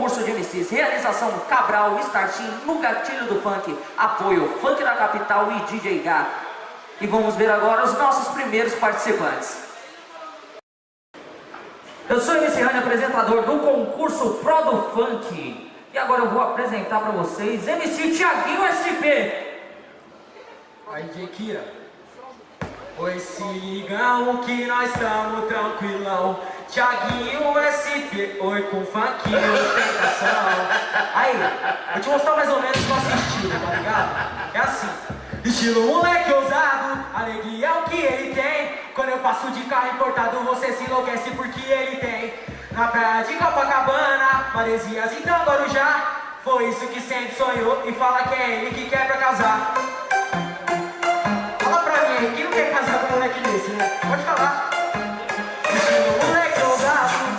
concurso de MCs. Realização Cabral, Startin, no Gatilho do Funk. Apoio Funk da Capital e DJ Gá. E vamos ver agora os nossos primeiros participantes. Eu sou MC Rani, apresentador do concurso Pro do Funk. E agora eu vou apresentar pra vocês MC Thiaguinho SP. Aí, Jequira. Oi, se ligam que nós estamos tranquilão. Thiaguinho SP, oi com funkinho, ostentação. Aí, vou te mostrar mais ou menos o nosso estilo, tá ligado? É assim. Estilo moleque ousado, alegria é o que ele tem. Quando eu passo de carro importado, você se enlouquece porque ele tem. Na praia de Copacabana, Maresias e Tamborujá. Foi isso que sempre sonhou e fala que é ele que quer pra casar. Fala pra mim, quem não quer casar com um moleque desse, né? Pode falar. Estilo moleque ousado.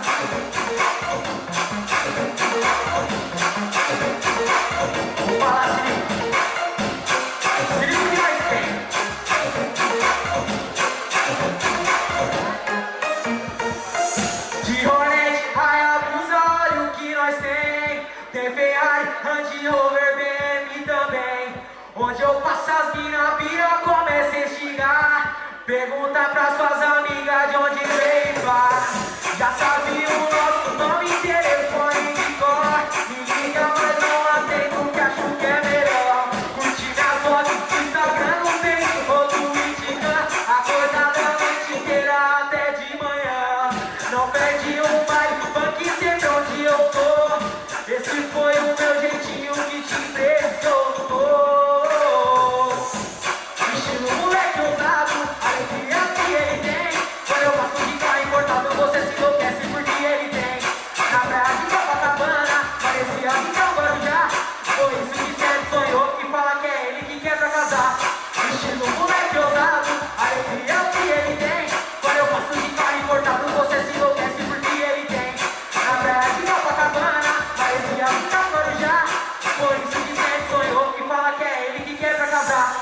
Vou falar, se liga. Se liga o que nós tem. De Hornet, Hayabusa, olha o que nós tem. Tem Ferrari, Range Rover, BM também. Onde eu passo as mina pira, começa a instigar. Pergunta pra suas amigas de onde veio, pá. Já sabe o nosso nome e telefone de cor. Me liga, mas não atendo que acho que é melhor. Curte minhas fotos do Instagram, no Facebook ou Twitter. Acordada a noite inteira até de manhã. Não perde um baile, funk sempre onde eu tô. Esse foi o meu jeitinho que te impressionou. Estilo moleque ousado, alegria que ele tem. Quando eu passo de carro importado, você se enlouquece porque ele tem. Na praia de Copacabana, parecia então Guarujá. Foi isso que sempre sonhou e fala que é ele que quer pra casar. Estilo moleque ousado, alegria que ele tem. Quando eu passo de carro importado, você se enlouquece porque ele tem. Na praia de Copacabana, parecia então Guarujá. Foi isso que sempre sonhou e fala que é ele que quer pra casar.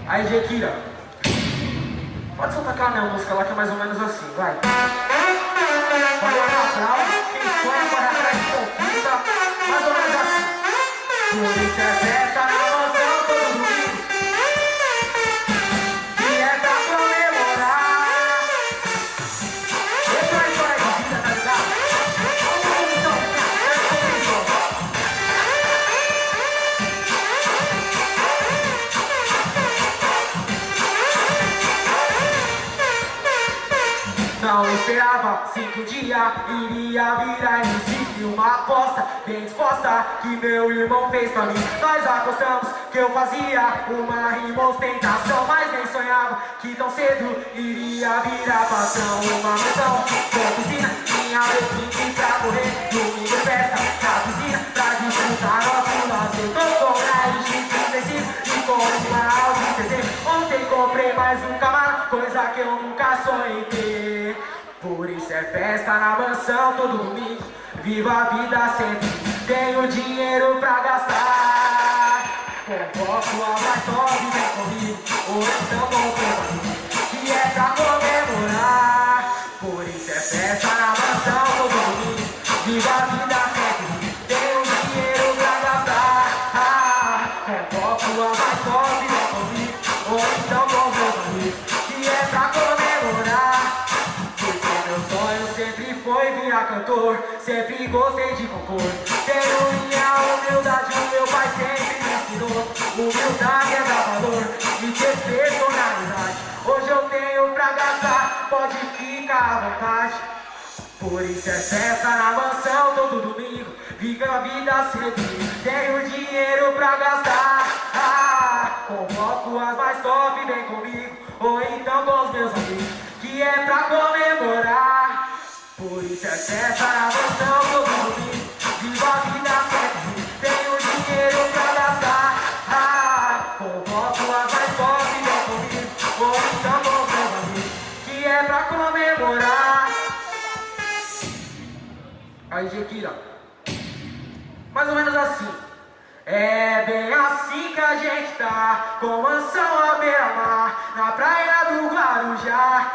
Aí, Jequira, pode soltar aquela minha música lá que é mais ou menos assim, vai. Vai lá na praia, quem sonha vai atrás de conquista, mais ou menos assim. Por isso é festa na mansão todo domingo, e é pra comemorar. Essa é a história de vida, tá ligado? Não esperava 5 dias, iria virar MC. Uma aposta bem disposta que meu irmão fez pra mim. Nós apostamos que eu fazia uma rima ostentação, mas nem sonhava que tão cedo iria virar patrão. Uma mansão com piscina, minha equipe pra correr. Domingo festa na piscina pra disputar nosso lazer. Tô com a X35 e com uma Audi TT. Ontem comprei mais um Camaro, coisa que eu nunca sonhei ter. Por isso é festa na mansão todo domingo. Viva a vida sempre, tenho dinheiro pra gastar. Convoco a mais top, vem comigo, ou então vou pro que é pra comemorar. Por isso é festa na mansão todo domingo. Viva a vida sempre, tenho dinheiro pra gastar. Convoco a mais top, vem comigo, ou então vou pro que é pra comemorar. Sempre foi virar cantor, sempre gostei de compor. Tenho minha humildade, o meu pai sempre me ensinou. Humildade é dar valor e ter personalidade. Hoje eu tenho pra gastar, pode ficar à vontade. Por isso é festa na mansão todo domingo. Viva a vida sempre, tenho dinheiro pra gastar. Convoco as mais top, vem comigo, ou então com os meus amigos, que é pra comemorar. Por isso é festa na mansão todo domingo. Viva a vida sempre, tenho dinheiro pra gastar. Convoco as mais top, vem comigo, ou então com os meus amigos, que é pra comemorar. Aí, Jequira, mais ou menos assim. É bem assim que a gente tá, com mansão à beira-mar, na praia do Guarujá.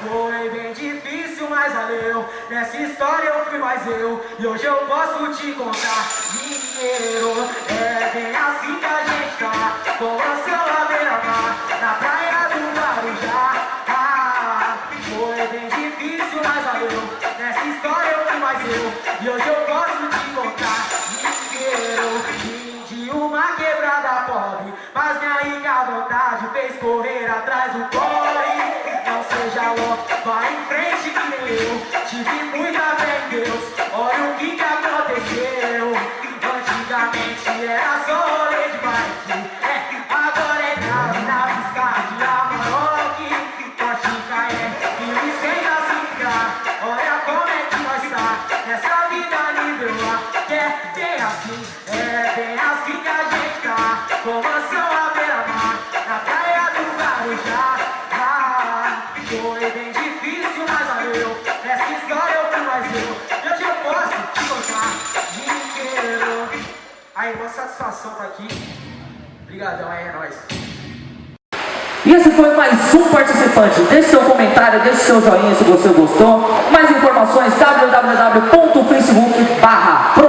Foi bem difícil, mas valeu. Nessa história eu fui mais eu, e hoje eu posso te contar. Dinheiro, é bem assim que a gente tá, com mansão à beira-mar, na praia do Guarujá. Foi bem difícil, mas valeu. Nessa história eu fui mais eu, e hoje eu posso te contar. Vim de uma quebrada pobre, mas minha rica vontade fez correr atrás do corre. Não seja louco, vá em frente que nem eu. Tive muita fé em Deus, olha o que aconteceu. Antigamente era só rolê de bike, agora é grave na pista de Amarok. Forte caé e o incêndio a se ligar. Olha como é que nós tá nessa vida nível A. É bem assim, que a gente tá, com mansão à beira-mar, na praia do Guarujá. Foi bem difícil, mas valeu. Nessa história eu fui mais eu, e hoje eu posso te contar. Dinheiro. Aí, uma satisfação tá aqui. Obrigadão, aí é nóis. E esse foi mais um participante. Deixe seu comentário, deixe seu joinha se você gostou. Mais informações www.facebook.com